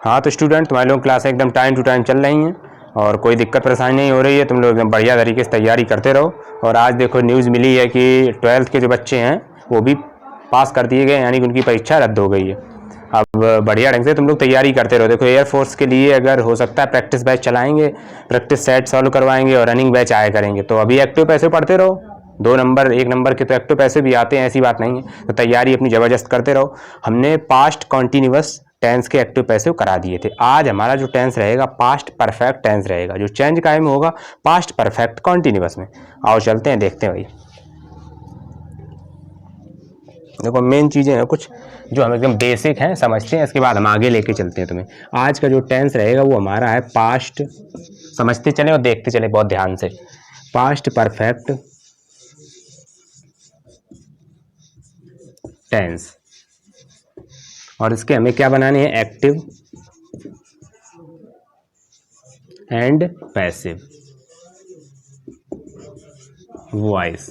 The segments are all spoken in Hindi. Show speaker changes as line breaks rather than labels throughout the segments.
हाँ तो स्टूडेंट, तुम्हारे लोग क्लास एकदम टाइम टू टाइम चल रही हैं और कोई दिक्कत परेशानी नहीं हो रही है। तुम लोग एकदम बढ़िया तरीके से तैयारी करते रहो। और आज देखो न्यूज़ मिली है कि 12th के जो बच्चे हैं वो भी पास कर दिए गए, यानी कि उनकी परीक्षा रद्द हो गई है। अब बढ़िया ढंग से तुम लोग तैयारी करते रहो। देखो एयरफोर्स के लिए अगर हो सकता है प्रैक्टिस बैच चलाएंगे, प्रैक्टिस सेट सॉल्व करवाएंगे और रनिंग बैच आया करेंगे। तो अभी एक्टिव पैसे पढ़ते रहो। 2 नंबर 1 नंबर के तो एक्टिव पैसे भी आते हैं, ऐसी बात नहीं है। तो तैयारी अपनी ज़बरदस्त करते रहो। हमने पास्ट कॉन्टीन्यूअस टेंस के एक्टिव पैसे करा दिए थे। आज हमारा जो टेंस रहेगा पास्ट परफेक्ट टेंस रहेगा। जो चेंज कायम होगा पास्ट परफेक्ट कॉन्टीन्यूअस में। आओ चलते हैं, देखते हैं भाई। देखो मेन चीज़ें हैं कुछ जो हम एकदम बेसिक हैं, समझते हैं, इसके बाद हम आगे लेके चलते हैं तुम्हें। आज का जो टेंस रहेगा वो हमारा है पास्ट, समझते चले और देखते चले बहुत ध्यान से। पास्ट परफेक्ट टेंस, और इसके हमें क्या बनाने हैं, एक्टिव एंड पैसिव वॉइस।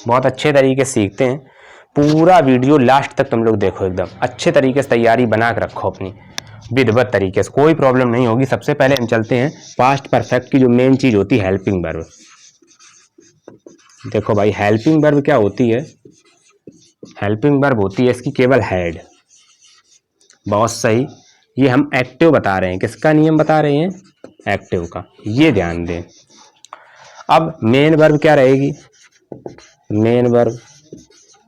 बहुत अच्छे तरीके से सीखते हैं। पूरा वीडियो लास्ट तक तुम लोग देखो, एकदम अच्छे तरीके से तैयारी बना के रखो अपनी विधिवत तरीके से, कोई प्रॉब्लम नहीं होगी। सबसे पहले हम चलते हैं पास्ट परफेक्ट की जो मेन चीज होती है हेल्पिंग वर्ब। देखो भाई हेल्पिंग वर्ब क्या होती है, हेल्पिंग वर्ब होती है इसकी केवल हेड। बहुत सही, ये हम एक्टिव बता रहे हैं, किसका नियम बता रहे हैं, एक्टिव का, ये ध्यान दें। अब मेन वर्ब क्या रहेगी, मेन वर्ब,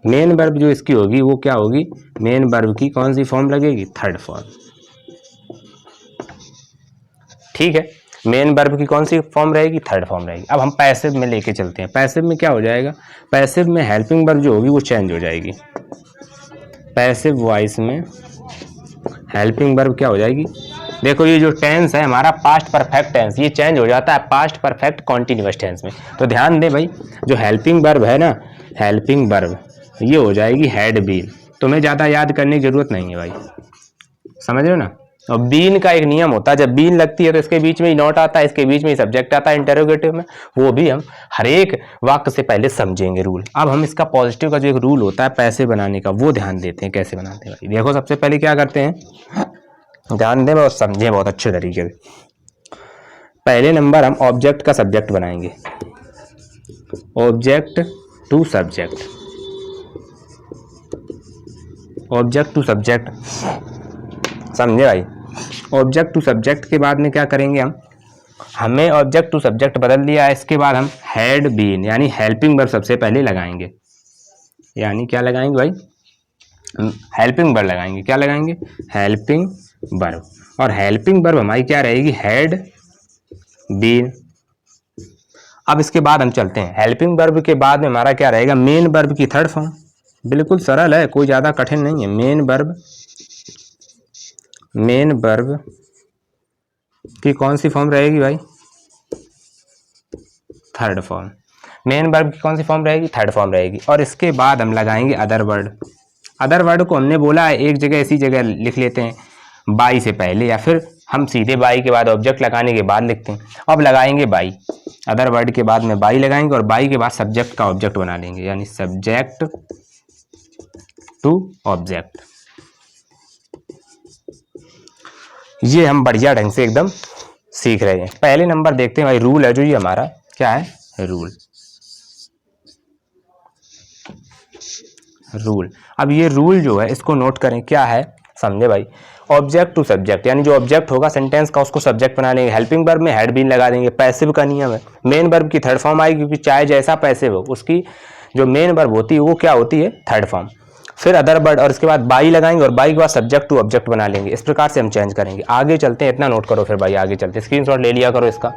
मेन वर्ब जो इसकी होगी वो क्या होगी, मेन वर्ब की कौन सी फॉर्म लगेगी, थर्ड फॉर्म। ठीक है, मेन वर्ब की कौन सी फॉर्म रहेगी, थर्ड फॉर्म रहेगी। अब हम पैसिव में लेके चलते हैं। पैसिव में क्या हो जाएगा, पैसिव में हेल्पिंग वर्ब जो होगी वो चेंज हो जाएगी। पैसिव वॉइस में हेल्पिंग वर्ब क्या हो जाएगी, देखो ये जो टेंस है हमारा पास्ट परफेक्ट टेंस, ये चेंज हो जाता है पास्ट परफेक्ट कॉन्टिन्यूअस टेंस में। तो ध्यान दें भाई, जो हेल्पिंग वर्ब है ना, हेल्पिंग वर्ब ये हो जाएगी हैड बीन। तुम्हें ज़्यादा याद करने की जरूरत नहीं है भाई, समझ रहे हो ना। और बीन का एक नियम होता है, जब बीन लगती है तो इसके बीच में ही नॉट आता है, इसके बीच में ही सब्जेक्ट आता है इंटरोगेटिव में। वो भी हम हर एक वाक्य से पहले समझेंगे रूल। अब हम इसका पॉजिटिव का जो एक रूल होता है पैसे बनाने का वो ध्यान देते हैं, कैसे बनाते हैं भाई। देखो सबसे पहले क्या करते हैं, ध्यान दें और समझें बहुत अच्छे तरीके से। पहले नंबर हम ऑब्जेक्ट का सब्जेक्ट बनाएंगे, object to subject, object to subject, समझे भाई। ऑब्जेक्ट टू सब्जेक्ट के बाद में क्या करेंगे हम, हमें ऑब्जेक्ट टू सब्जेक्ट बदल दिया है, इसके बाद हम हैड बीन यानी हेल्पिंग वर्ब सबसे पहले लगाएंगे। यानी क्या लगाएंगे भाई, हेल्पिंग वर्ब लगाएंगे। क्या लगाएंगे, हेल्पिंग वर्ब। और हेल्पिंग वर्ब हमारी क्या रहेगी, हैड बीन। अब इसके बाद हम चलते हैं, हेल्पिंग वर्ब के बाद में हमारा क्या रहेगा, मेन वर्ब की थर्ड फॉर्म। बिल्कुल सरल है, कोई ज्यादा कठिन नहीं है। मेन वर्ब, मेन वर्ब की कौन सी फॉर्म रहेगी भाई, थर्ड फॉर्म। मेन वर्ब की कौन सी फॉर्म रहेगी, थर्ड फॉर्म रहेगी। और इसके बाद हम लगाएंगे अदर वर्ड। अदर वर्ड को हमने बोला है एक जगह ऐसी जगह लिख लेते हैं बाई से पहले, या फिर हम सीधे बाई के बाद ऑब्जेक्ट लगाने के बाद लिखते हैं। अब लगाएंगे बाई, अदर वर्ड के बाद में बाई लगाएंगे और बाई के बाद सब्जेक्ट का ऑब्जेक्ट बना लेंगे, यानी सब्जेक्ट टू ऑब्जेक्ट। ये हम बढ़िया ढंग से एकदम सीख रहे हैं। पहले नंबर देखते हैं भाई, रूल है जो ये हमारा क्या है, रूल। रूल, अब ये रूल जो है इसको नोट करें, क्या है समझे भाई। ऑब्जेक्ट टू सब्जेक्ट, यानी जो ऑब्जेक्ट होगा सेंटेंस का उसको सब्जेक्ट बना लेंगे। हेल्पिंग वर्ब में हैड बीन लगा देंगे। पैसिव का नियम है, मेन वर्ब की थर्ड फॉर्म आएगी, क्योंकि चाहे जैसा पैसिव हो उसकी जो मेन वर्ब होती है वो क्या होती है, थर्ड फॉर्म। फिर अदर वर्ड और इसके बाद बाई लगाएंगे और बाई के बाद सब्जेक्ट टू ऑब्जेक्ट बना लेंगे। इस प्रकार से हम चेंज करेंगे। आगे चलते हैं, इतना नोट करो फिर भाई आगे चलते, स्क्रीनशॉट ले लिया करो इसका।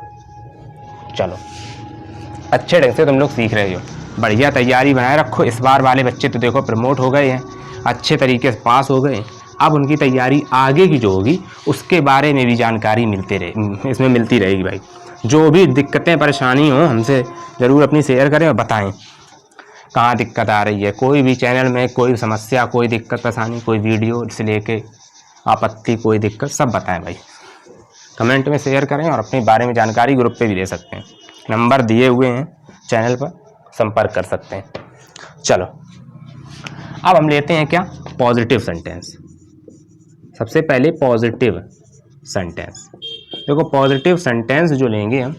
चलो अच्छे ढंग से तुम लोग सीख रहे हो, बढ़िया तैयारी बनाए रखो। इस बार वाले बच्चे तो देखो प्रमोट हो गए हैं, अच्छे तरीके से पास हो गए। अब उनकी तैयारी आगे की जो होगी उसके बारे में भी जानकारी इसमें मिलती रहेगी भाई। जो भी दिक्कतें परेशानी हो हमसे ज़रूर अपनी शेयर करें और बताएं कहाँ दिक्कत आ रही है। कोई भी चैनल में कोई समस्या, कोई दिक्कत परेशानी, कोई वीडियो से लेके आपत्ति, कोई दिक्कत सब बताएं भाई, कमेंट में शेयर करें और अपने बारे में जानकारी ग्रुप पे भी दे सकते हैं। नंबर दिए हुए हैं चैनल पर, संपर्क कर सकते हैं। चलो अब हम लेते हैं क्या, पॉजिटिव सेंटेंस। सबसे पहले पॉजिटिव सेंटेंस। देखो पॉजिटिव सेंटेंस जो लेंगे हम,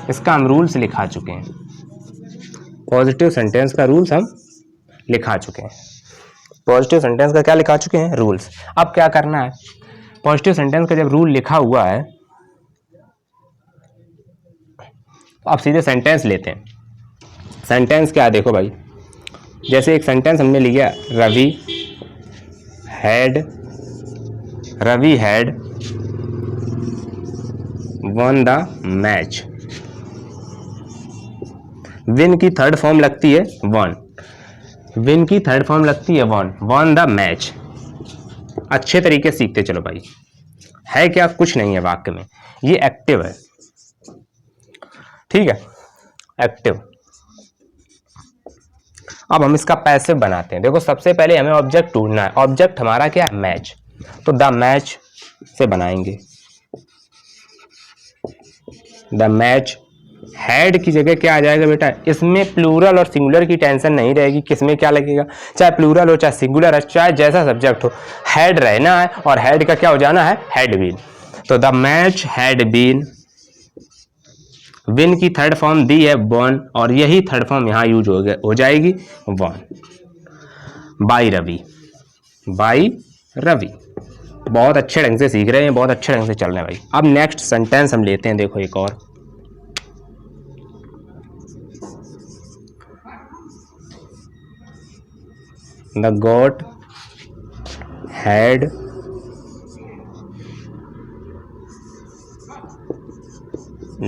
इसका हम रूल्स लिखा चुके हैं। पॉजिटिव सेंटेंस का रूल्स हम लिखा चुके हैं। पॉजिटिव सेंटेंस का क्या लिखा चुके हैं? रूल्स। अब क्या करना है, पॉजिटिव सेंटेंस का जब रूल लिखा हुआ है तो अब सीधे सेंटेंस लेते हैं। सेंटेंस क्या है देखो भाई, जैसे एक सेंटेंस हमने लिया, Ravi had won the match. Win की थर्ड फॉर्म लगती है वन, विन की थर्ड फॉर्म लगती है वन द मैच। अच्छे तरीके से सीखते चलो भाई। है क्या? कुछ नहीं है वाक्य में, ये एक्टिव है, ठीक है, एक्टिव। अब हम इसका पैसिव बनाते हैं। देखो सबसे पहले हमें ऑब्जेक्ट ढूंढना है। ऑब्जेक्ट हमारा क्या है? मैच। तो द मैच से बनाएंगे, द मैच। हैड की जगह क्या आ जाएगा बेटा? इसमें प्लूरल और सिंगुलर की टेंशन नहीं रहेगी, किसमें क्या लगेगा, चाहे प्लूरल हो चाहे सिंगुलर हो चाहे जैसा सब्जेक्ट हो, हैड रहना है और हैड का क्या हो जाना है? Had been. तो the match had been, win की थर्ड फॉर्म दी है वन और यही थर्ड फॉर्म यहां यूज हो जाएगी वन। बाई रवि। बहुत अच्छे ढंग से सीख रहे हैं, बहुत अच्छे ढंग से चल रहे हैं भाई। अब नेक्स्ट सेंटेंस हम लेते हैं, देखो एक और। The goat had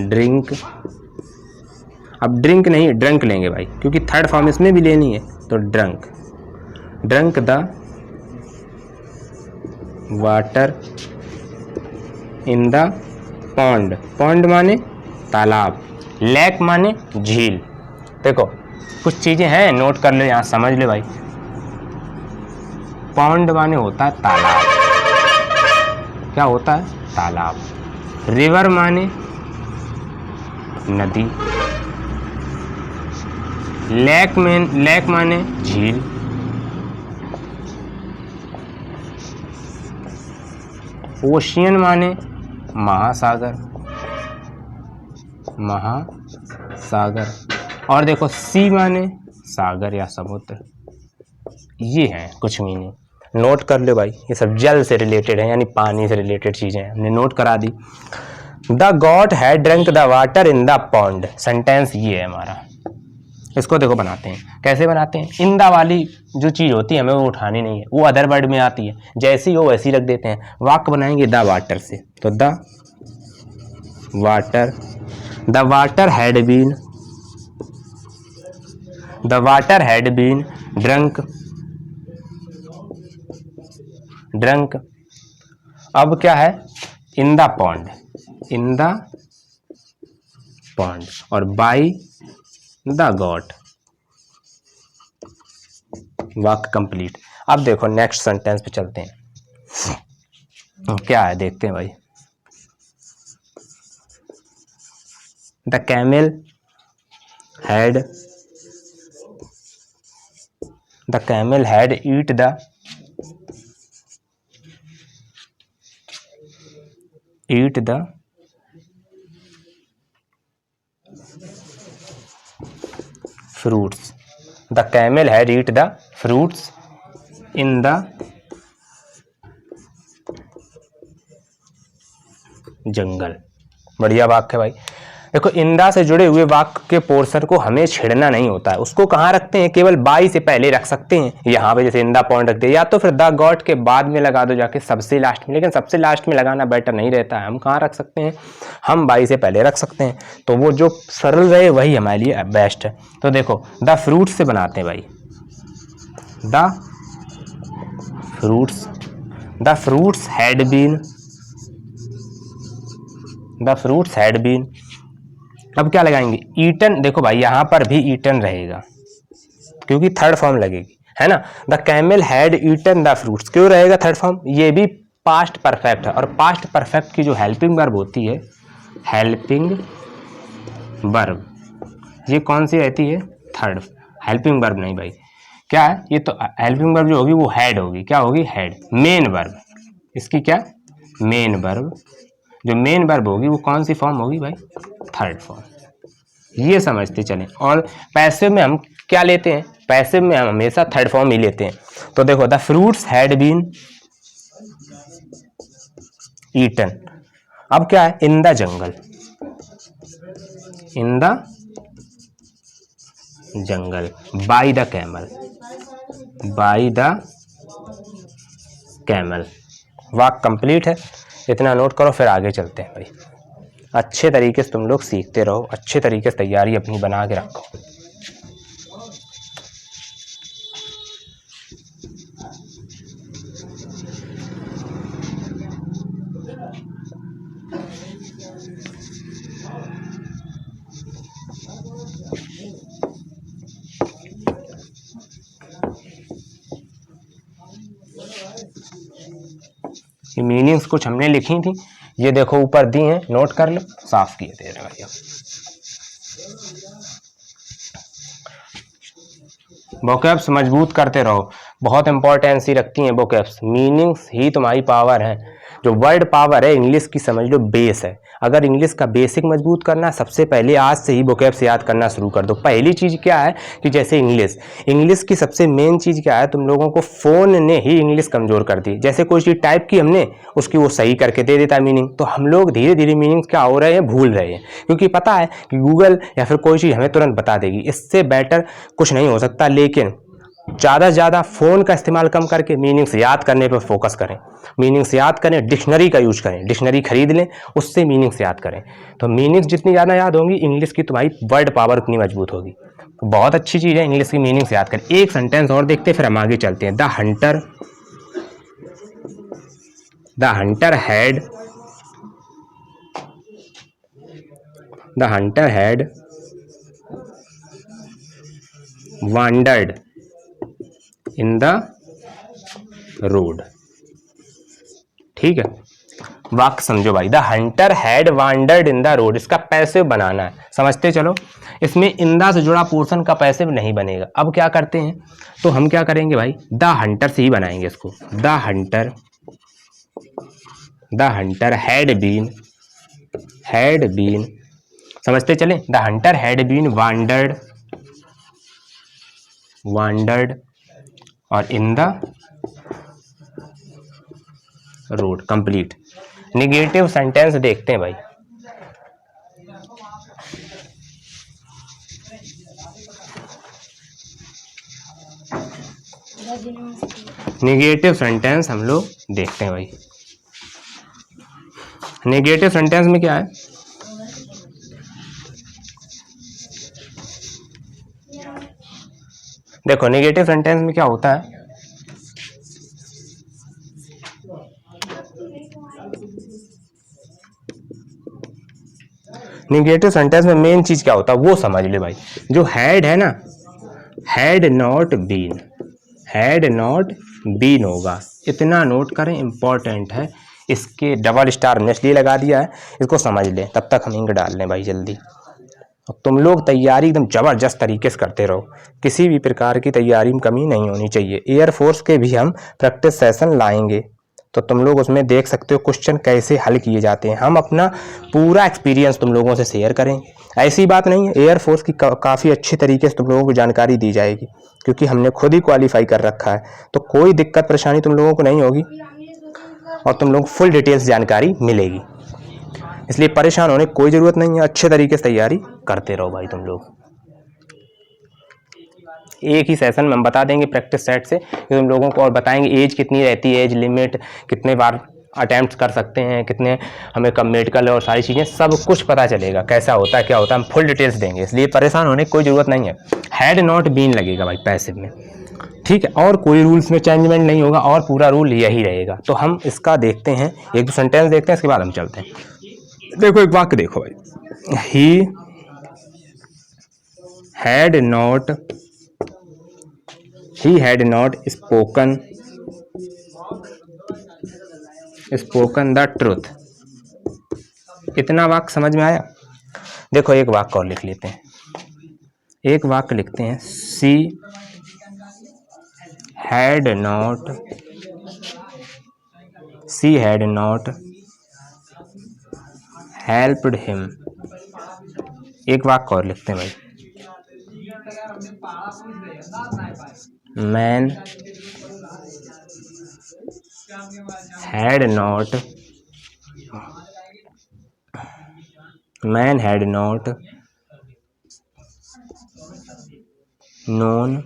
drink। अब ड्रिंक नहीं ड्रंक लेंगे भाई, क्योंकि थर्ड फॉर्म इसमें भी लेनी है। तो drunk the water in the pond. Pond माने तालाब, लेक माने झील। देखो कुछ चीजें हैं, नोट कर लो, यहां समझ ले भाई। पॉन्ड माने होता है तालाब, क्या होता है? तालाब। रिवर माने नदी, लेक माने झील, ओशियन माने महासागर, और देखो सी माने सागर या समुद्र। ये है कुछ मीनिंग, नोट कर लो भाई। ये सब जल से रिलेटेड है, यानी पानी से रिलेटेड चीजें हैं, हमने नोट करा दी। The god had drunk the water in the pond. Sentence ये है हमारा। इसको देखो बनाते हैं, कैसे बनाते हैं? इन द वाली जो चीज होती है हमें वो उठानी नहीं है, वो अदर वर्ड में आती है, जैसी हो वैसी रख देते हैं। वाक्य बनाएंगे द वाटर से, तो the water had been drunk. अब क्या है? इन द पॉन्ड और बाई द गॉड। वाक्य कंप्लीट। अब देखो नेक्स्ट सेंटेंस पे चलते हैं, क्या है देखते हैं भाई। The camel had eat the fruits। The camel had eat the fruits in the जंगल। बढ़िया वाक्य है भाई। देखो इंदा से जुड़े हुए वाक्य के पोर्शन को हमें छेड़ना नहीं होता है। उसको कहाँ रखते हैं? केवल बाई से पहले रख सकते हैं, यहाँ पे जैसे इंदा पॉइंट रख दिया, या तो फिर द गॉड के बाद में लगा दो जाके सबसे लास्ट में, लेकिन सबसे लास्ट में लगाना बेटर नहीं रहता है। हम कहाँ रख सकते हैं? हम बाई से पहले रख सकते हैं, तो वो जो सरल रहे वही हमारे लिए बेस्ट है। तो देखो द फ्रूट्स से बनाते हैं भाई, द फ्रूट्स हैड बीन। अब क्या लगाएंगे? ईटन। देखो भाई यहाँ पर भी ईटन रहेगा क्योंकि थर्ड फॉर्म लगेगी, है ना। The camel had eaten the fruits, क्यों रहेगा थर्ड फॉर्म? ये भी पास्ट परफेक्ट है, और पास्ट परफेक्ट की जो हेल्पिंग वर्ब होती है, हेल्पिंग वर्ब, ये कौन सी रहती है? थर्ड। हेल्पिंग वर्ब नहीं भाई, क्या है ये? तो हेल्पिंग वर्ब जो होगी वो हैड होगी। क्या होगी? हैड। मेन वर्ब, इसकी क्या, मेन वर्ब। जो मेन वर्ब होगी वो कौन सी फॉर्म होगी भाई, थर्ड फॉर्म। ये समझते चलें। और पैसिव में हम क्या लेते हैं, पैसिव में हम हमेशा थर्ड फॉर्म ही लेते हैं। तो देखो, the fruits had been eaten. अब क्या है, in the jungle, in the jungle, by the camel, by the camel. वाक कंप्लीट है, इतना नोट करो, फिर आगे चलते हैं भाई। अच्छे तरीके से तुम लोग सीखते रहो, अच्छे तरीके से तैयारी अपनी बना के रखो। ये मीनिंग्स कुछ हमने लिखी थी, ये देखो ऊपर दी हैं, नोट कर लो, साफ किए थे भैया। वोकैब्स मजबूत करते रहो, बहुत इंपॉर्टेंसी रखती हैं वोकैब्स। मीनिंग्स ही तुम्हारी पावर है, जो वर्ड पावर है इंग्लिश की समझ लो बेस है। अगर इंग्लिश का बेसिक मजबूत करना, सबसे पहले आज से ही वोकैब्स याद करना शुरू कर दो। पहली चीज़ क्या है कि जैसे इंग्लिश की सबसे मेन चीज़ क्या है, तुम लोगों को फ़ोन ने ही इंग्लिश कमज़ोर कर दी। जैसे कोई चीज़ टाइप की हमने, उसकी वो सही करके दे देता है मीनिंग, तो हम लोग धीरे धीरे मीनिंग क्या हो रहे हैं, भूल रहे हैं, क्योंकि पता है कि गूगल या फिर कोई चीज़ हमें तुरंत बता देगी। इससे बेटर कुछ नहीं हो सकता, लेकिन ज़्यादा से ज़्यादा फ़ोन का इस्तेमाल कम करके मीनिंग्स याद करने पर फोकस करें। मीनिंग्स याद करें, डिक्शनरी का यूज करें, डिक्शनरी खरीद लें, उससे मीनिंग्स याद करें। तो मीनिंग्स जितनी ज़्यादा याद होंगी, इंग्लिश की तुम्हारी वर्ड पावर उतनी मजबूत होगी। तो बहुत अच्छी चीज़ है इंग्लिश की मीनिंग्स याद करें। एक सेंटेंस और देखते फिर हम आगे चलते हैं। The hunter had wandered in the road. ठीक है, वाक्य समझो भाई। The hunter had wandered in the road, इसका पैसिव बनाना है, समझते चलो। इसमें इंदा से जुड़ा पोर्शन का पैसिव नहीं बनेगा। अब क्या करते हैं, तो हम क्या करेंगे भाई, द हंटर से ही बनाएंगे इसको। द हंटर हैड बीन, समझते चले। The hunter had been wandered और in the road, complete. Negative sentence देखते हैं भाई। निगेटिव सेंटेंस हम लोग देखते हैं भाई। निगेटिव सेंटेंस में क्या है, देखो निगेटिव सेंटेंस में क्या होता है, निगेटिव सेंटेंस में मेन चीज क्या होता है वो समझ ले भाई। जो हैड है ना, हैड नॉट बीन होगा, इतना नोट करें, इंपॉर्टेंट है। इसके डबल स्टार हमने इसलिए लगा दिया है, इसको समझ लें। तब तक हम इंक डाल लें भाई जल्दी। और तुम लोग तैयारी एकदम ज़बरदस्त तरीके से करते रहो, किसी भी प्रकार की तैयारी में कमी नहीं होनी चाहिए। एयरफोर्स के भी हम प्रैक्टिस सेशन लाएंगे, तो तुम लोग उसमें देख सकते हो क्वेश्चन कैसे हल किए जाते हैं। हम अपना पूरा एक्सपीरियंस तुम लोगों से शेयर करेंगे। ऐसी बात नहीं है, एयरफोर्स की काफ़ी अच्छी तरीके से तुम लोगों को जानकारी दी जाएगी, क्योंकि हमने खुद ही क्वालिफाई कर रखा है। तो कोई दिक्कत परेशानी तुम लोगों को नहीं होगी और तुम लोग फुल डिटेल्स जानकारी मिलेगी, इसलिए परेशान होने की कोई ज़रूरत नहीं है। अच्छे तरीके से तैयारी करते रहो भाई तुम लोग। एक ही सेशन में हम बता देंगे प्रैक्टिस सेट से कि तुम लोगों को, और बताएंगे एज कितनी रहती है, एज लिमिट, कितने बार अटैम्प्ट कर सकते हैं, कितने हमें कब मेडिकल और सारी चीज़ें सब कुछ पता चलेगा, कैसा होता है क्या होता है, हम फुल डिटेल्स देंगे। इसलिए परेशान होने की कोई ज़रूरत नहीं है। हैड नॉट बीन लगेगा भाई पैसिव में, ठीक है। और कोई रूल्स में चेंजमेंट नहीं होगा और पूरा रूल यही रहेगा। तो हम इसका देखते हैं, एक दो सेंटेंस देखते हैं, इसके बाद हम चलते हैं। देखो एक वाक्य देखो भाई, ही had not spoken the truth. इतना वाक्य समझ में आया। देखो एक वाक्य और लिख लेते हैं, एक वाक्य लिखते हैं, she had not she had not helped him. एक वाक्य और लिखते हैं भाई, man had not known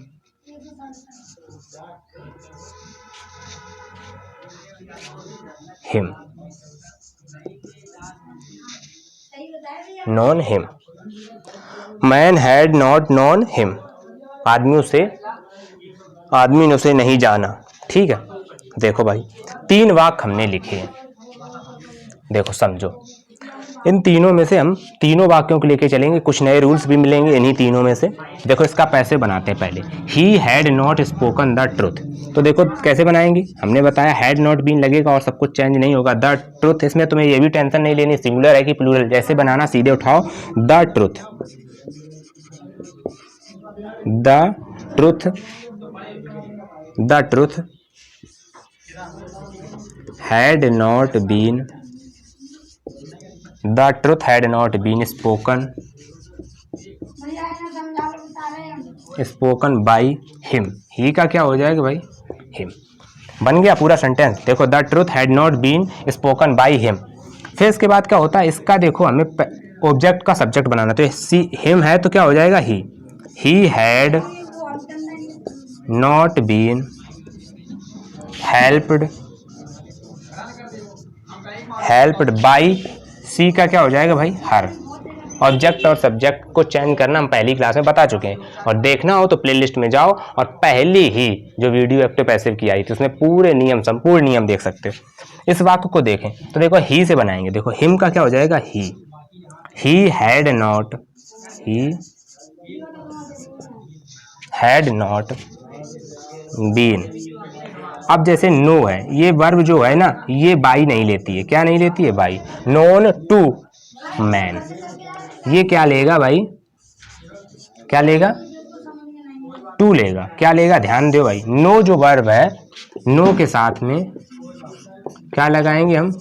him. Non him, man had not non him, आदमी ने उसे नहीं जाना। ठीक है, देखो भाई 3 वाक्य हमने लिखे हैं, देखो समझो, इन तीनों में से हम तीनों वाक्यों को लेके चलेंगे, कुछ नए रूल्स भी मिलेंगे इन्हीं तीनों में से। देखो इसका पैसे बनाते हैं पहले। ही had not spoken the truth, तो देखो कैसे बनाएंगे, हमने बताया हैड नॉट बीन लगेगा और सब कुछ चेंज नहीं होगा। द ट्रुथ, इसमें तुम्हें ये भी टेंशन नहीं लेनी सिंगुलर है कि प्लूरल, जैसे बनाना सीधे उठाओ। The truth, the truth, the truth had not been, the truth had not been spoken by him. He का क्या हो जाएगा भाई, हिम। बन गया पूरा सेंटेंस। देखो the truth had not been spoken by him. फिर इसके बाद क्या होता है, इसका देखो हमें ऑब्जेक्ट का सब्जेक्ट बनाना, तो हिम है तो क्या हो जाएगा he. He had not been helped by, she का क्या हो जाएगा भाई, हर। ऑब्जेक्ट और सब्जेक्ट को चेंज करना हम पहली क्लास में बता चुके हैं, और देखना हो तो प्लेलिस्ट में जाओ और पहली ही जो वीडियो एक्टिव पैसिव की आई थी उसमें पूरे नियम, संपूर्ण नियम देख सकते हो। इस वाक्य को देखें तो देखो ही से बनाएंगे। देखो हिम का क्या हो जाएगा, ही हैड नॉट बीन। अब जैसे नो है, ये वर्ब जो है ना, ये बाई नहीं लेती है। क्या नहीं लेती है, बाई। नोन टू मैन, ये क्या लेगा भाई, क्या लेगा, टू लेगा। क्या लेगा, ध्यान दो भाई, नो जो वर्ब है, नो के साथ में क्या लगाएंगे हम,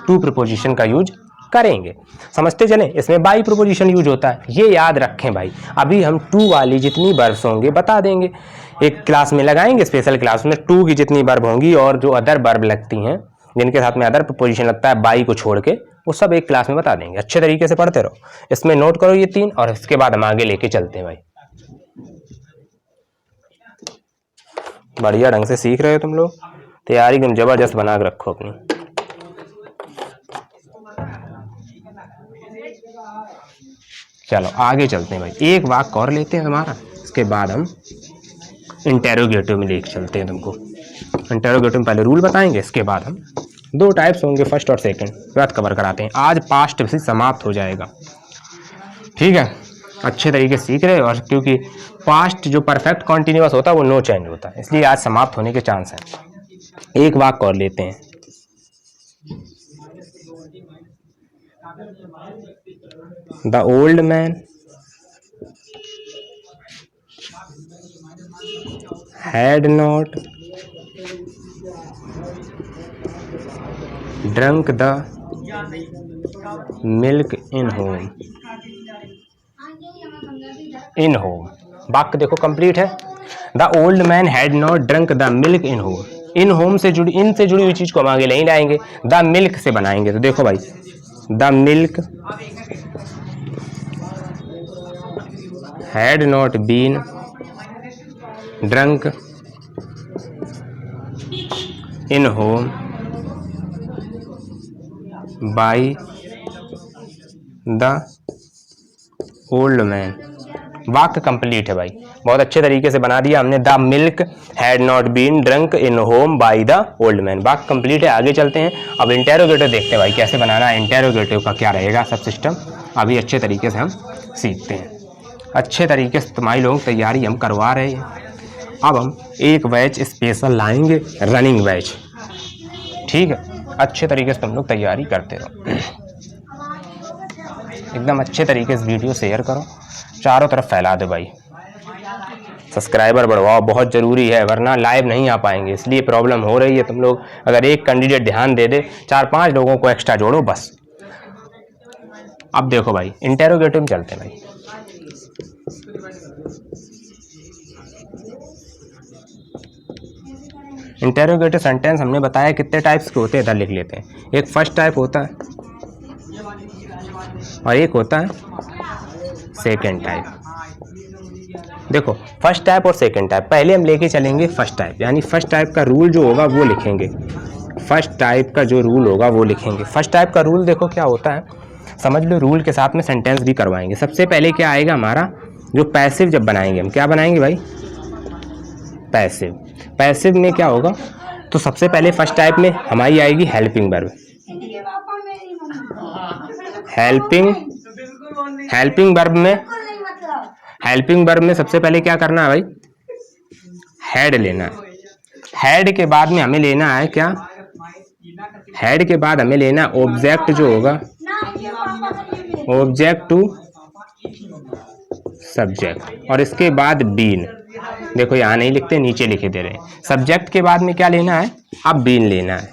टू प्रीपोजिशन का यूज करेंगे। समझते चलें, इसमें बाई प्रीपोजिशन यूज होता है, ये याद रखें भाई। अभी हम टू वाली जितनी वर्ब्स होंगे बता देंगे, एक क्लास में लगाएंगे, स्पेशल क्लास में टू की जितनी वर्ब होंगी और जो अदर वर्ब लगती हैं जिनके साथ में अदर प्रीपोजिशन लगता है बाई को छोड़ के, वो सब एक क्लास में बता देंगे। अच्छे तरीके से पढ़ते रहो, इसमें नोट करो ये 3, और इसके बाद हम आगे लेके चलते हैं भाई। बढ़िया ढंग से सीख रहे हो तुम लोग, तैयारी एकदम जबरदस्त बना के रखो अपनी। चलो आगे चलते हैं भाई, एक वाक्य और लेते हैं हमारा, इसके बाद हम इंटेरोगेटिव में लेके चलते हैं तुमको। इंटेरोगेटिव में पहले रूल बताएंगे, इसके बाद हम 2 टाइप्स होंगे, फर्स्ट और सेकंड, बात कवर कराते हैं। आज पास्ट भी समाप्त हो जाएगा, ठीक है, अच्छे तरीके से सीख रहे हो, और क्योंकि पास्ट जो परफेक्ट कॉन्टिन्यूअस होता है वो नो चेंज होता है, इसलिए आज समाप्त होने के चांस हैं। एक वाक्य और लेते हैं, the old man had not drunk the milk in home. वाक्य देखो कंप्लीट है। The old man had not drunk the milk in home. In home से जुड़ी, इन से जुड़ी हुई चीज को हम आगे नहीं लाएंगे, द मिल्क से बनाएंगे। तो देखो भाई, the milk had not been drunk in home by the old man. वाक्य कंप्लीट है भाई, बहुत अच्छे तरीके से बना दिया हमने। The milk had not been drunk in home by the old man. वाक्य कंप्लीट है, आगे चलते हैं। अब इंटेरोगेटिव देखते हैं भाई कैसे बनाना है, इंटेरोगेटिव का क्या रहेगा सब सिस्टम, अभी अच्छे तरीके से हम सीखते हैं। अच्छे तरीके से तुम्हारी लोग तैयारी हम करवा रहे हैं। अब हम एक बैच स्पेशल लाएंगे, रनिंग बैच, ठीक है। अच्छे तरीके से तुम लोग तैयारी करते रहो, एकदम अच्छे तरीके से वीडियो शेयर करो, चारों तरफ फैला दो भाई। सब्सक्राइबर बढ़वाओ, बहुत ज़रूरी है, वरना लाइव नहीं आ पाएंगे, इसलिए प्रॉब्लम हो रही है। तुम लोग अगर एक कैंडिडेट ध्यान दे दे, 4-5 लोगों को एक्स्ट्रा जोड़ो बस। अब देखो भाई इंटेरोगेटिव में चलते हैं भाई। इंटेरोगेटिव सेंटेंस हमने बताया कितने टाइप्स के होते हैं, इधर लिख लेते हैं। एक फर्स्ट टाइप होता है और एक होता है सेकेंड टाइप। देखो फर्स्ट टाइप और सेकेंड टाइप, पहले हम लेके चलेंगे फर्स्ट टाइप, यानी फर्स्ट टाइप का रूल जो होगा वो लिखेंगे। फर्स्ट टाइप का जो रूल होगा वो लिखेंगे। फर्स्ट टाइप का रूल देखो क्या होता है, समझ लो, रूल के साथ में सेंटेंस भी करवाएंगे। सबसे पहले क्या आएगा हमारा, जो पैसिव जब बनाएंगे हम, क्या बनाएंगे भाई, पैसिव। पैसिव में क्या होगा, तो सबसे पहले फर्स्ट टाइप में हमारी आएगी हेल्पिंग वर्ब। हेल्पिंग वर्ब में सबसे पहले क्या करना है भाई, हेड लेना है। हेड के बाद में हमें लेना है क्या, हेड के बाद हमें लेना ऑब्जेक्ट जो होगा, ऑब्जेक्ट टू सब्जेक्ट, और इसके बाद बीन। देखो यहाँ नहीं लिखते, नीचे लिखे दे रहे हैं। सब्जेक्ट के बाद में क्या लेना है, अब बीन लेना है,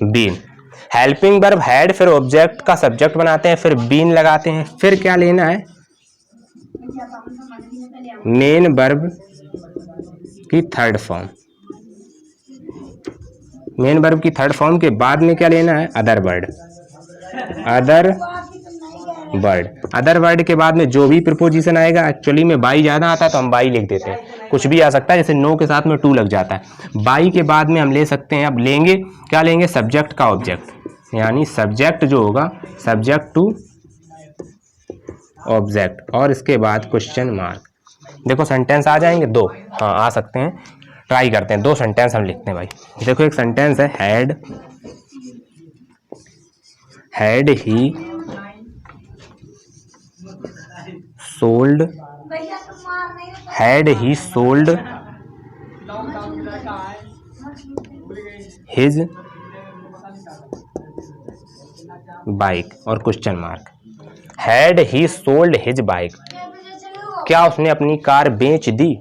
बीन। हेल्पिंग वर्ब हेड, फिर ऑब्जेक्ट का सब्जेक्ट बनाते हैं, फिर बीन लगाते हैं, फिर क्या लेना है, मेन वर्ब की थर्ड फॉर्म। मेन वर्ब की थर्ड फॉर्म के बाद में क्या लेना है, अदर वर्ड। अदर वर्ड के बाद में जो भी प्रीपोजिशन आएगा, एक्चुअली में बाई ज़्यादा आता है तो हम बाई लिख देते हैं, कुछ भी आ सकता है, जैसे नो के साथ में टू लग जाता है। बाई के बाद में हम ले सकते हैं, अब लेंगे क्या, लेंगे सब्जेक्ट का ऑब्जेक्ट, यानी सब्जेक्ट जो होगा, सब्जेक्ट टू ऑब्जेक्ट, और इसके बाद क्वेश्चन मार्क। देखो सेंटेंस आ जाएंगे दो, हाँ आ सकते हैं, ट्राई करते हैं। दो सेंटेंस हम लिखते हैं भाई। देखो एक सेंटेंस है, had he sold, had he sold his bike, और question mark. Had he sold his bike, क्या उसने अपनी कार बेच दी।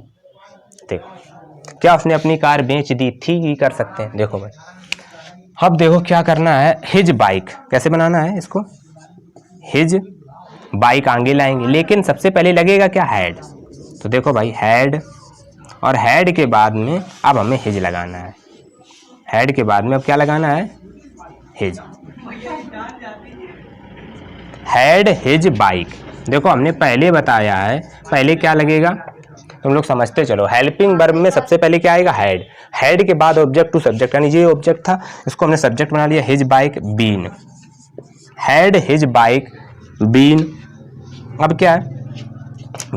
देखो क्या उसने अपनी कार बेच दी थी, ही कर सकते हैं। देखो भाई अब देखो क्या करना है, हिज बाइक कैसे बनाना है इसको, हिज बाइक आगे लाएंगे, लेकिन सबसे पहले लगेगा क्या, हैड। तो देखो भाई हैड, और हैड के बाद में अब हमें हिज लगाना है। हैड के बाद में अब क्या लगाना है, हिज। हैड हिज बाइक, देखो हमने पहले बताया है, पहले क्या लगेगा, तुम लोग समझते चलो। हेल्पिंग वर्ब में सबसे पहले क्या आएगा, हैड। हैड के बाद ऑब्जेक्ट टू सब्जेक्ट, यानी ये ऑब्जेक्ट था, इसको हमने सब्जेक्ट बना लिया, his bike been. Had his bike been, अब क्या है,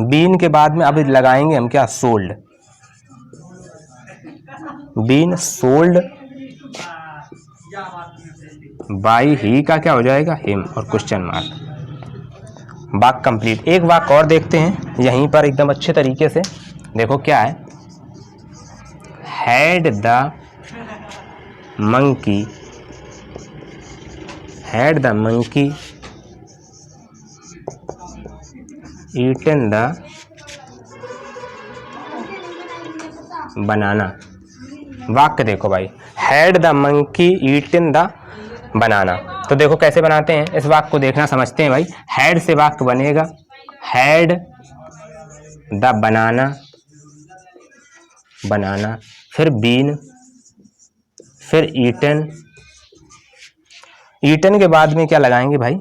बीन के बाद में अब लगाएंगे हम क्या, सोल्ड। बीन सोल्ड बाई ही का क्या हो जाएगा, हिम, और क्वेश्चन मार्क। वाक्य कंप्लीट। एक वाक्य और देखते हैं यहीं पर एकदम अच्छे तरीके से। देखो क्या है, had the monkey, had the monkey eaten the banana. वाक्य देखो भाई, had the monkey eaten the banana. तो देखो कैसे बनाते हैं, इस वाक्य को देखना, समझते हैं भाई। हैड से वाक्य बनेगा, हैड द बनाना, बनाना, फिर बीन, फिर ईटन। ईटन के बाद में क्या लगाएंगे भाई,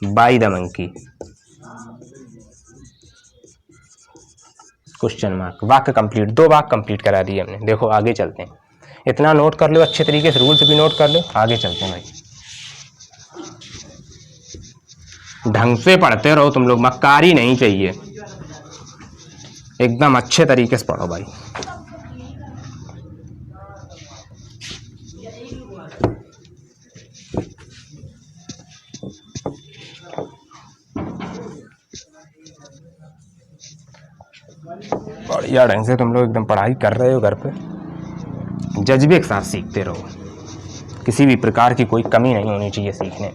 by the monkey, question mark. वाक्य कंप्लीट, दो वाक्य कंप्लीट करा दिए हमने। देखो आगे चलते हैं, इतना नोट कर लो अच्छे तरीके से, रूल्स भी नोट कर लो, आगे चलते हैं भाई। ढंग से पढ़ते रहो तुम लोग, मक्कारी नहीं चाहिए, एकदम अच्छे तरीके से पढ़ो भाई। बढ़िया ढंग से तुम लोग एकदम पढ़ाई कर रहे हो, घर पे जज्बे के साथ सीखते रहो, किसी भी प्रकार की कोई कमी नहीं होनी चाहिए सीखने।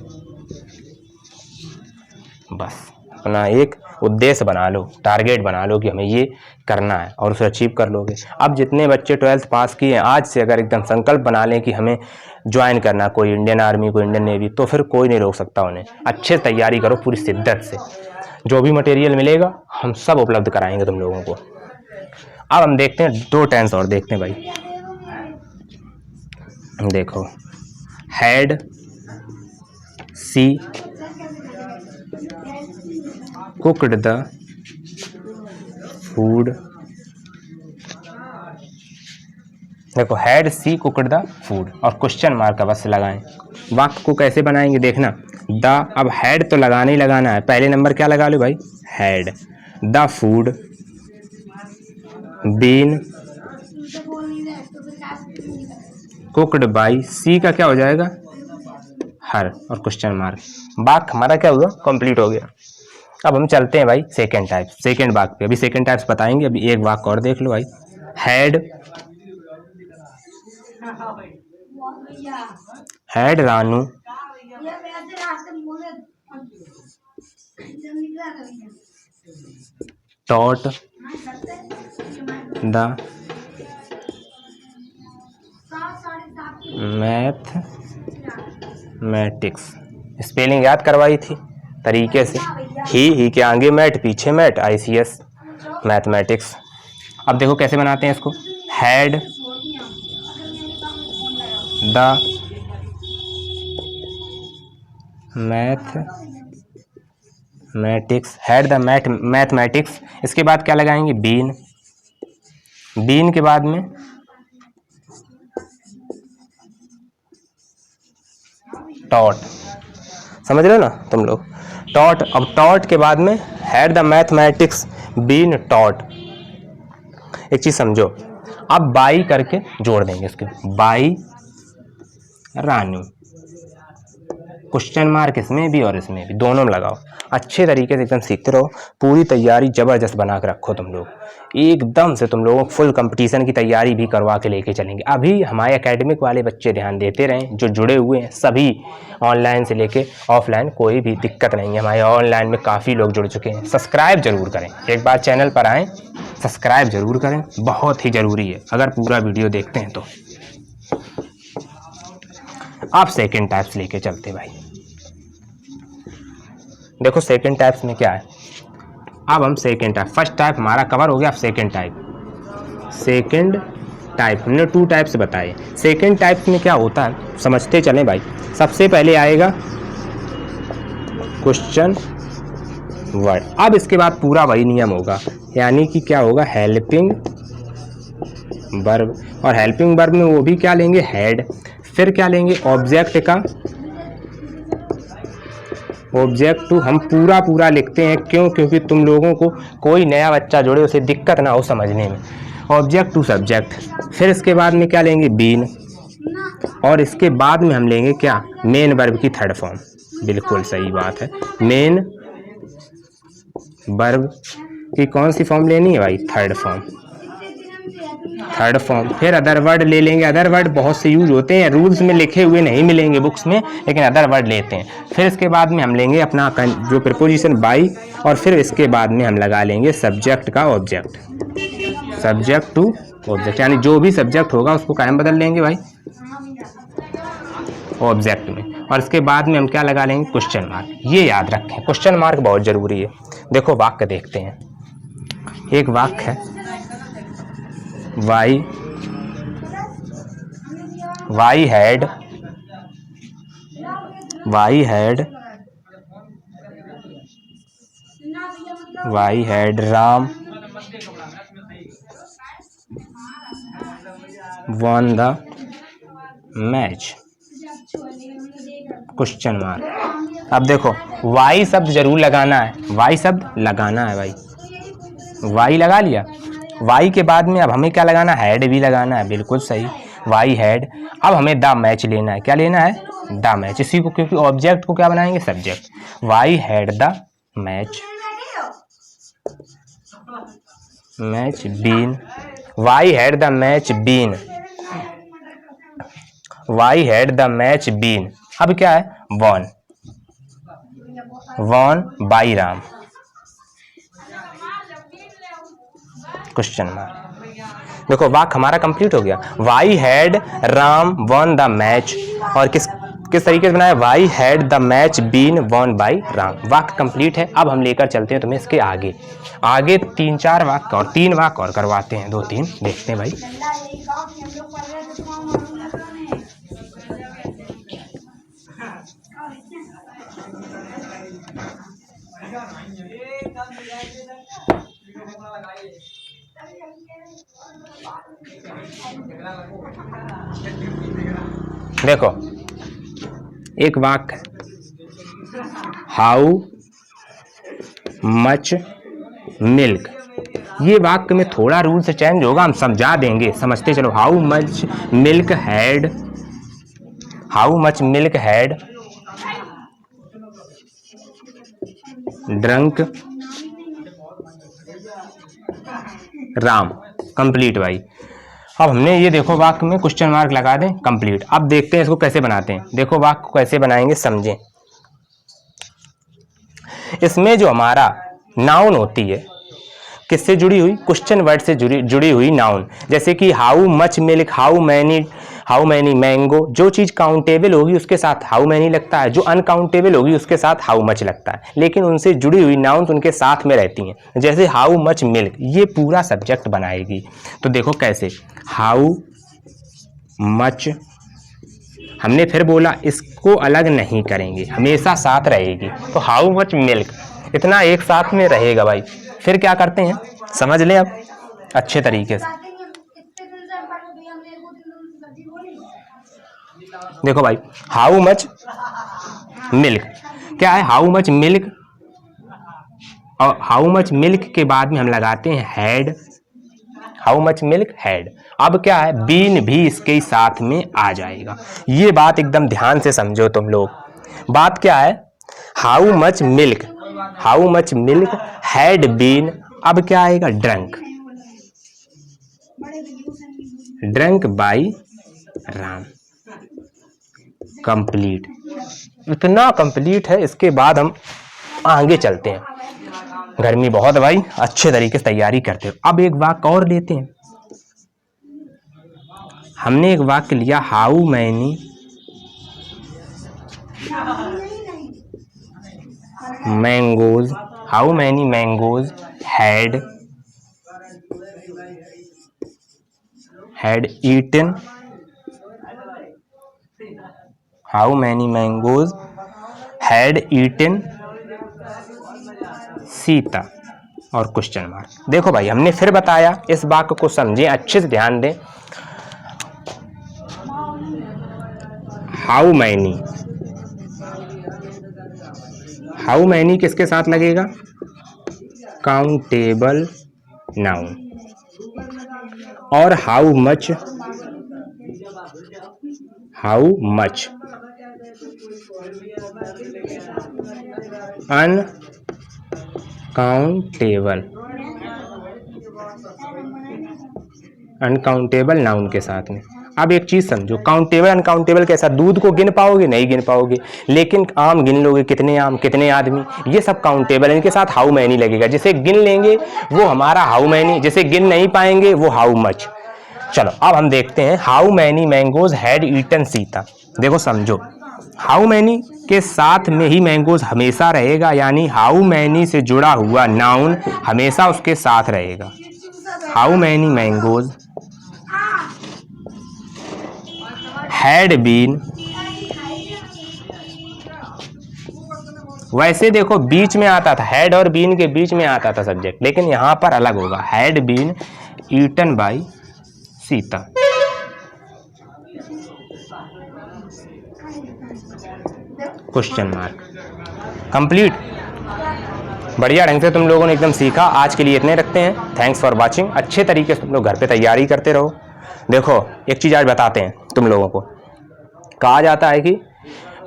बस अपना एक उद्देश्य बना लो, टारगेट बना लो कि हमें ये करना है और उसे अचीव कर लोगे। अब जितने बच्चे 12th पास किए हैं, आज से अगर एकदम संकल्प बना लें कि हमें ज्वाइन करना, कोई इंडियन आर्मी, कोई इंडियन नेवी, तो फिर कोई नहीं रोक सकता उन्हें। अच्छे से तैयारी करो पूरी शिद्दत से, जो भी मटेरियल मिलेगा हम सब उपलब्ध कराएंगे तुम लोगों को। अब हम देखते हैं 2 टेंस और देखते हैं भाई। देखो, had she cooked the food. देखो, had she cooked the food और क्वेश्चन मार्क अवश्य लगाएं। वाक्य को कैसे बनाएंगे देखना। द, अब हैड तो लगाना ही लगाना है, पहले नंबर क्या लगा लो भाई, had the food been cooked by, she का क्या हो जाएगा, हर, और क्वेश्चन मार्क। वाक्य हमारा क्या हुआ, कंप्लीट हो गया। अब हम चलते हैं भाई सेकेंड टाइप, सेकेंड वाक्य पे। अभी सेकेंड टाइप्स बताएंगे, अभी एक वाक्य और देख लो भाई। Had Ranu taught the mathematics. Spelling याद करवाई थी तरीके से, ही के आगे मैट, पीछे मैट, ICS मैथमेटिक्स। अब देखो कैसे बनाते हैं इसको। Had the mathematics, had the mathematics, इसके बाद क्या लगाएंगे, बीन, बीन के बाद में टॉट, समझ रहे हो ना तुम लोग, टॉट। अब टॉट के बाद में had the mathematics been taught. एक चीज समझो, अब बाई करके जोड़ देंगे इसके, बाई रानू, क्वेश्चन मार्क इसमें भी और इसमें भी, दोनों में लगाओ। अच्छे तरीके से एकदम सीखते रहो, पूरी तैयारी जबरदस्त बना के रखो तुम लोग, एकदम से तुम लोगों को फुल कंपटीशन की तैयारी भी करवा के लेके चलेंगे। अभी हमारे एकेडमिक वाले बच्चे ध्यान देते रहें, जो जुड़े हुए हैं सभी, ऑनलाइन से लेके ऑफलाइन, कोई भी दिक्कत नहीं है। हमारे ऑनलाइन में काफ़ी लोग जुड़ चुके हैं। सब्सक्राइब जरूर करें, एक बार चैनल पर आएँ, सब्सक्राइब जरूर करें, बहुत ही ज़रूरी है अगर पूरा वीडियो देखते हैं तो। आप सेकेंड टाइप्स लेके चलते भाई। देखो सेकेंड टाइप्स में क्या है, अब हम सेकेंड टाइप, फर्स्ट टाइप हमारा कवर हो गया। अब सेकेंड टाइप हमने 2 टाइप्स बताए। सेकेंड टाइप में क्या होता है समझते चलें भाई। सबसे पहले आएगा क्वेश्चन वर्ड, अब इसके बाद पूरा वही नियम होगा, यानी कि क्या होगा, हेल्पिंग वर्ब, और हेल्पिंग वर्ब में वो भी क्या लेंगे, हैड। फिर क्या लेंगे, ऑब्जेक्ट का, ऑब्जेक्ट टू हम पूरा लिखते हैं, क्यों, क्योंकि तुम लोगों को कोई नया बच्चा जोड़े उसे दिक्कत ना हो समझने में। ऑब्जेक्ट टू सब्जेक्ट, फिर इसके बाद में क्या लेंगे, बीन, और इसके बाद में हम लेंगे क्या, मेन वर्ब की थर्ड फॉर्म। बिल्कुल सही बात है, मेन वर्ब की कौन सी फॉर्म लेनी है भाई, थर्ड फॉर्म। फिर अदर वर्ड ले लेंगे। अदर वर्ड बहुत से यूज होते हैं, रूल्स में लिखे हुए नहीं मिलेंगे बुक्स में, लेकिन अदर वर्ड लेते हैं। फिर इसके बाद में हम लेंगे अपना जो प्रीपोजिशन बाई, और फिर इसके बाद में हम लगा लेंगे सब्जेक्ट का ऑब्जेक्ट, सब्जेक्ट टू ऑब्जेक्ट, यानी जो भी सब्जेक्ट होगा उसको कायम बदल लेंगे भाई ऑब्जेक्ट में, और इसके बाद में हम क्या लगा लेंगे, क्वेश्चन मार्क। ये याद रखें, क्वेश्चन मार्क बहुत जरूरी है। देखो वाक्य देखते हैं, एक वाक्य है, why had Ram won the match, question mark. अब देखो वाई शब्द जरूर लगाना है, वाई शब्द लगाना है भाई, वाई लगा लिया। वाई के बाद में अब हमें क्या लगाना है, हैड भी लगाना है, बिल्कुल सही, वाई हैड। अब हमें द मैच लेना है, क्या लेना है, द मैच, इसी को, क्योंकि ऑब्जेक्ट को क्या बनाएंगे, subject. Why had the match been, why had the match been, why had the match been. अब क्या है, won by Ram, question mark. देखो वाक्य हमारा कंप्लीट हो गया। Why had Ram won the match, और किस तरीके से बनाया, why had the match been won by Ram. वाक्य कंप्लीट है। अब हम लेकर चलते हैं तुम्हें इसके आगे 3-4 वाक्य और 3 वाक्य और करवाते हैं, 2-3 देखते हैं भाई। देखो एक वाक्य, हाउ मच मिल्क। ये वाक्य में थोड़ा रूल से चेंज होगा, हम समझा देंगे, समझते चलो। How much milk had drunk Ram. Complete भाई। अब हमने ये देखो वाक्य में क्वेश्चन मार्क लगा दें, कंप्लीट। अब देखते हैं इसको कैसे बनाते हैं। देखो वाक्य को कैसे बनाएंगे समझें। इसमें जो हमारा नाउन होती है किससे जुड़ी हुई, क्वेश्चन वर्ड से जुड़ी हुई नाउन। जैसे कि how much milk, how many mango. जो चीज काउंटेबल होगी उसके साथ हाउ मैनी लगता है, जो अनकाउंटेबल होगी उसके साथ हाउ मच लगता है, लेकिन उनसे जुड़ी हुई नाउन उनके साथ में रहती हैं। जैसे हाउ मच मिल्क, ये पूरा सब्जेक्ट बनाएगी। तो देखो कैसे, हाउ मच, हमने फिर बोला इसको अलग नहीं करेंगे, हमेशा साथ रहेगी। तो हाउ मच मिल्क, इतना एक साथ में रहेगा भाई। फिर क्या करते हैं समझ लें अब अच्छे तरीके से। देखो भाई, हाउ मच मिल्क क्या है, हाउ मच मिल्क, और हाउ मच मिल्क के बाद में हम लगाते हैं had, how much milk had. अब क्या है, बीन भी इसके साथ में आ जाएगा। ये बात एकदम ध्यान से समझो तुम लोग। बात क्या है, how much milk had been, अब क्या आएगा, ड्रंक बाई राम। कंप्लीट, इतना कंप्लीट है। इसके बाद हम आगे चलते हैं। गर्मी बहुत है भाई, अच्छे तरीके से तैयारी करते हो। अब एक वाक्य और लेते हैं। हमने एक वाक्य लिया, how many mangoes had eaten, how many mangoes had eaten Sita, और क्वेश्चन मार्क। देखो भाई हमने फिर बताया, इस वाक्य को समझें, अच्छे से ध्यान दें। हाउ मैनी किसके साथ लगेगा, काउंटेबल नाउन। और हाउ मच अनकाउंटेबल नाउन के साथ में। अब एक चीज समझो, काउंटेबल अनकाउंटेबल कैसा, दूध को गिन पाओगे, नहीं गिन पाओगे, लेकिन आम गिन लोगे, कितने आम कितने आदमी, ये सब काउंटेबल। इनके साथ हाउ मैनी लगेगा। जिसे गिन लेंगे वो हमारा हाउ मैनी, जिसे गिन नहीं पाएंगे वो हाउ मच। चलो अब हम देखते हैं, how many mangoes had eaten Sita. देखो समझो, हाउ मैनी के साथ में ही मैंगोज हमेशा रहेगा, यानी हाउ मैनी से जुड़ा हुआ नाउन हमेशा उसके साथ रहेगा। How many mangoes had been, वैसे देखो बीच में आता था, हैड और बीन के बीच में आता था सब्जेक्ट, लेकिन यहां पर अलग होगा, had been eaten by Sita. Question mark. Complete. बढ़िया ढंग से तुम लोगों ने एकदम सीखा। आज के लिए इतने रखते हैं। Thanks for watching. अच्छे तरीके से तुम लोग घर पे तैयारी करते रहो। देखो एक चीज़ आज बताते हैं तुम लोगों को। कहा जाता है कि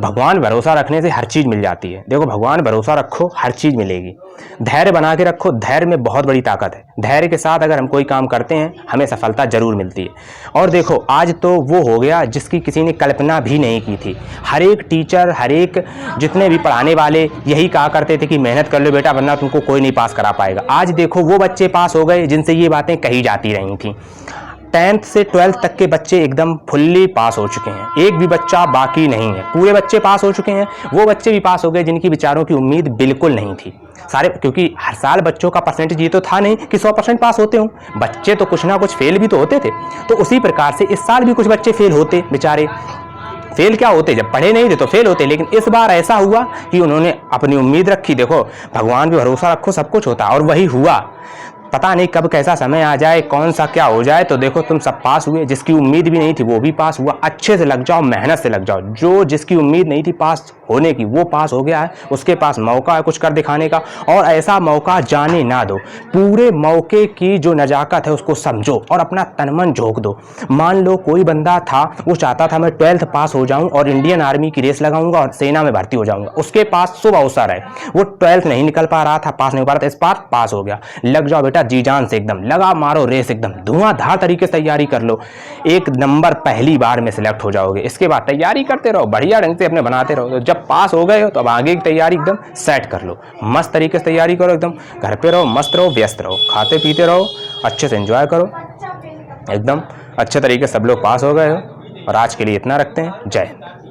भगवान भरोसा रखने से हर चीज़ मिल जाती है। देखो, भगवान भरोसा रखो, हर चीज़ मिलेगी। धैर्य बना के रखो, धैर्य में बहुत बड़ी ताकत है। धैर्य के साथ अगर हम कोई काम करते हैं, हमें सफलता जरूर मिलती है। और देखो, आज तो वो हो गया जिसकी किसी ने कल्पना भी नहीं की थी। हर एक टीचर, हर एक जितने भी पढ़ाने वाले यही कहा करते थे कि मेहनत कर लो बेटा, वरना तुमको कोई नहीं पास करा पाएगा। आज देखो, वो बच्चे पास हो गए जिनसे ये बातें कही जाती रही थी। 10th से 12th तक के बच्चे एकदम फुल्ली पास हो चुके हैं, एक भी बच्चा बाकी नहीं है, पूरे बच्चे पास हो चुके हैं। वो बच्चे भी पास हो गए जिनकी विचारों की उम्मीद बिल्कुल नहीं थी सारे, क्योंकि हर साल बच्चों का परसेंटेज ये तो था नहीं कि 100% पास होते हों, बच्चे तो कुछ ना कुछ फेल भी तो होते थे। तो उसी प्रकार से इस साल भी कुछ बच्चे फेल होते, बेचारे फेल क्या होते, जब पढ़े नहीं थे तो फेल होते। लेकिन इस बार ऐसा हुआ कि उन्होंने अपनी उम्मीद रखी। देखो, भगवान पे भरोसा रखो, सब कुछ होता है, और वही हुआ। पता नहीं कब कैसा समय आ जाए, कौन सा क्या हो जाए। तो देखो, तुम सब पास हुए, जिसकी उम्मीद भी नहीं थी वो भी पास हुआ। अच्छे से लग जाओ, मेहनत से लग जाओ। जो जिसकी उम्मीद नहीं थी पास होने की, वो पास हो गया है, उसके पास मौका है कुछ कर दिखाने का, और ऐसा मौका जाने ना दो। पूरे मौके की जो नजाकत है उसको समझो और अपना तन मन झोंक दो। मान लो कोई बंदा था, वो चाहता था मैं 12th पास हो जाऊं और इंडियन आर्मी की रेस लगाऊंगा और सेना में भर्ती हो जाऊंगा। उसके पास शुभ अवसर है, वो 12th नहीं निकल पा रहा था, पास नहीं हो पा रहा था, इस बार पास हो गया। लग जाओ बेटा जी जान से, एकदम लगा मारो रेस, एकदम धुआंधार तरीके से तैयारी कर लो। एक नंबर पहली बार में सिलेक्ट हो जाओगे। इसके बाद तैयारी करते रहो, बढ़िया ढंग से अपने बनाते रहो। तो जब पास हो गए हो तो अब आगे की तैयारी एकदम सेट कर लो, मस्त तरीके से तैयारी करो, एकदम घर पे रहो, मस्त रहो, व्यस्त रहो, खाते पीते रहो, अच्छे से एंजॉय करो, एकदम अच्छे तरीके से सब लोग पास हो गए हो। और आज के लिए इतना रखते हैं। जय हिंद।